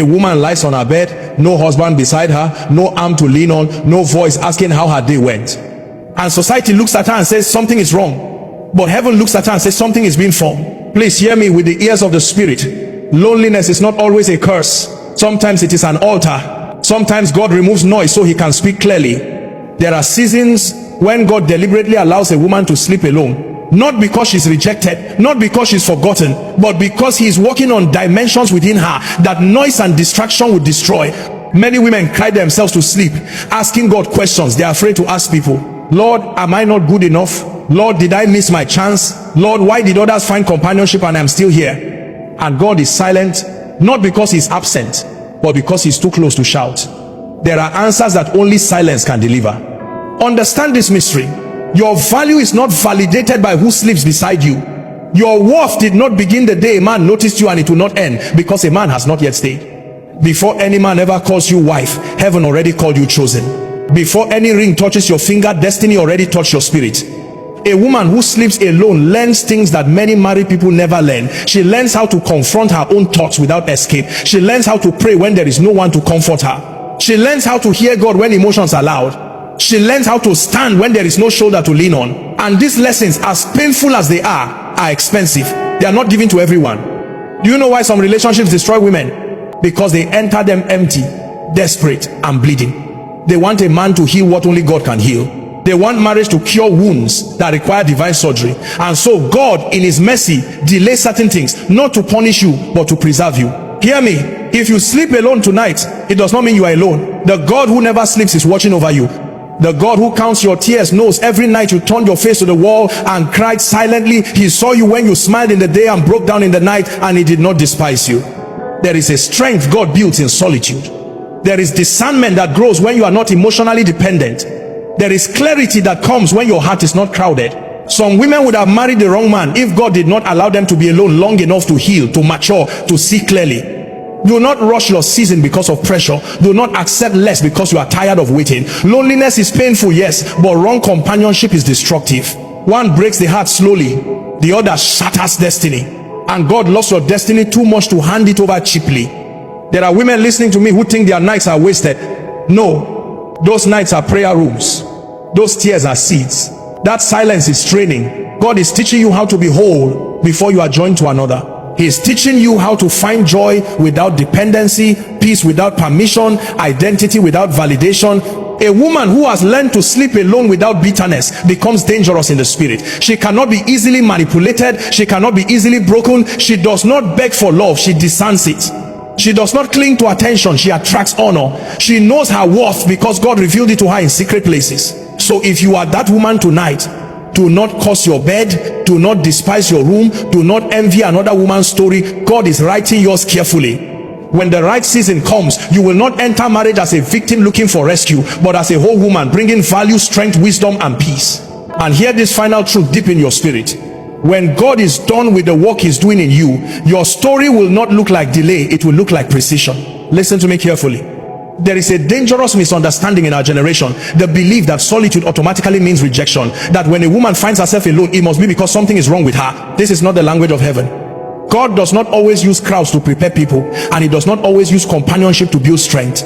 A woman lies on her bed, no husband beside her, no arm to lean on, no voice asking how her day went. And society looks at her and says something is wrong. But heaven looks at her and says something is being formed. Please hear me with the ears of the Spirit. Loneliness is not always a curse. Sometimes it is an altar. Sometimes God removes noise so he can speak clearly. There are seasons when God deliberately allows a woman to sleep alone. Not because she's rejected, not because she's forgotten, but because he is working on dimensions within her that noise and distraction would destroy. Many women cry themselves to sleep, asking God questions they are afraid to ask people. Lord, am I not good enough? Lord, did I miss my chance? Lord, why did others find companionship and I'm still here? And God is silent, not because he's absent, but because he's too close to shout. There are answers that only silence can deliver. Understand this mystery. Your value is not validated by who sleeps beside you. Your worth did not begin the day a man noticed you, and it will not end because a man has not yet stayed. Before any man ever calls you wife, heaven already called you chosen. Before any ring touches your finger, destiny already touched your spirit. A woman who sleeps alone learns things that many married people never learn. She learns how to confront her own thoughts without escape. She learns how to pray when there is no one to comfort her. She learns how to hear God when emotions are loud. She learns how to stand when there is no shoulder to lean on. And these lessons, as painful as they are expensive. They are not given to everyone. Do you know why some relationships destroy women? Because they enter them empty, desperate, and bleeding. They want a man to heal what only God can heal. They want marriage to cure wounds that require divine surgery. And so God, in his mercy, delays certain things, not to punish you, but to preserve you. Hear me. If you sleep alone tonight, it does not mean you are alone. The God who never sleeps is watching over you. The God who counts your tears knows every night you turned your face to the wall and cried silently. He saw you when you smiled in the day and broke down in the night, and he did not despise you. There is a strength God builds in solitude. There is discernment that grows when you are not emotionally dependent. There is clarity that comes when your heart is not crowded. Some women would have married the wrong man if God did not allow them to be alone long enough to heal, to mature, to see clearly. Do not rush your season because of pressure. Do not accept less because you are tired of waiting. Loneliness is painful, yes, but wrong companionship is destructive. One breaks the heart slowly, the other shatters destiny. And God loves your destiny too much to hand it over cheaply. There are women listening to me who think their nights are wasted. No, those nights are prayer rooms. Those tears are seeds. That silence is training. God is teaching you how to be whole before you are joined to another. He is teaching you how to find joy without dependency, peace without permission, identity without validation. A woman who has learned to sleep alone without bitterness becomes dangerous in the spirit. She cannot be easily manipulated. She cannot be easily broken. She does not beg for love. She discerns it. She does not cling to attention. She attracts honor. She knows her worth because God revealed it to her in secret places. So if you are that woman tonight, do not curse your bed, do not despise your room, do not envy another woman's story. God is writing yours carefully. When the right season comes, you will not enter marriage as a victim looking for rescue, but as a whole woman bringing value, strength, wisdom, and peace. And hear this final truth deep in your spirit. When God is done with the work he's doing in you, your story will not look like delay, it will look like precision. Listen to me carefully. There is a dangerous misunderstanding in our generation, the belief that solitude automatically means rejection, that when a woman finds herself alone, it must be because something is wrong with her. This is not the language of heaven. God does not always use crowds to prepare people, and he does not always use companionship to build strength.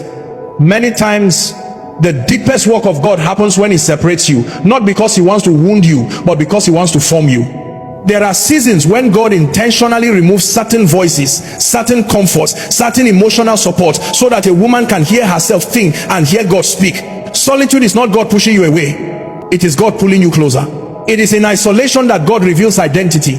Many times the deepest work of God happens when he separates you, not because he wants to wound you, but because he wants to form you. There are seasons when God intentionally removes certain voices, certain comforts, certain emotional support, so that a woman can hear herself think and hear God speak. Solitude is not God pushing you away. It is God pulling you closer. It is in isolation that God reveals identity.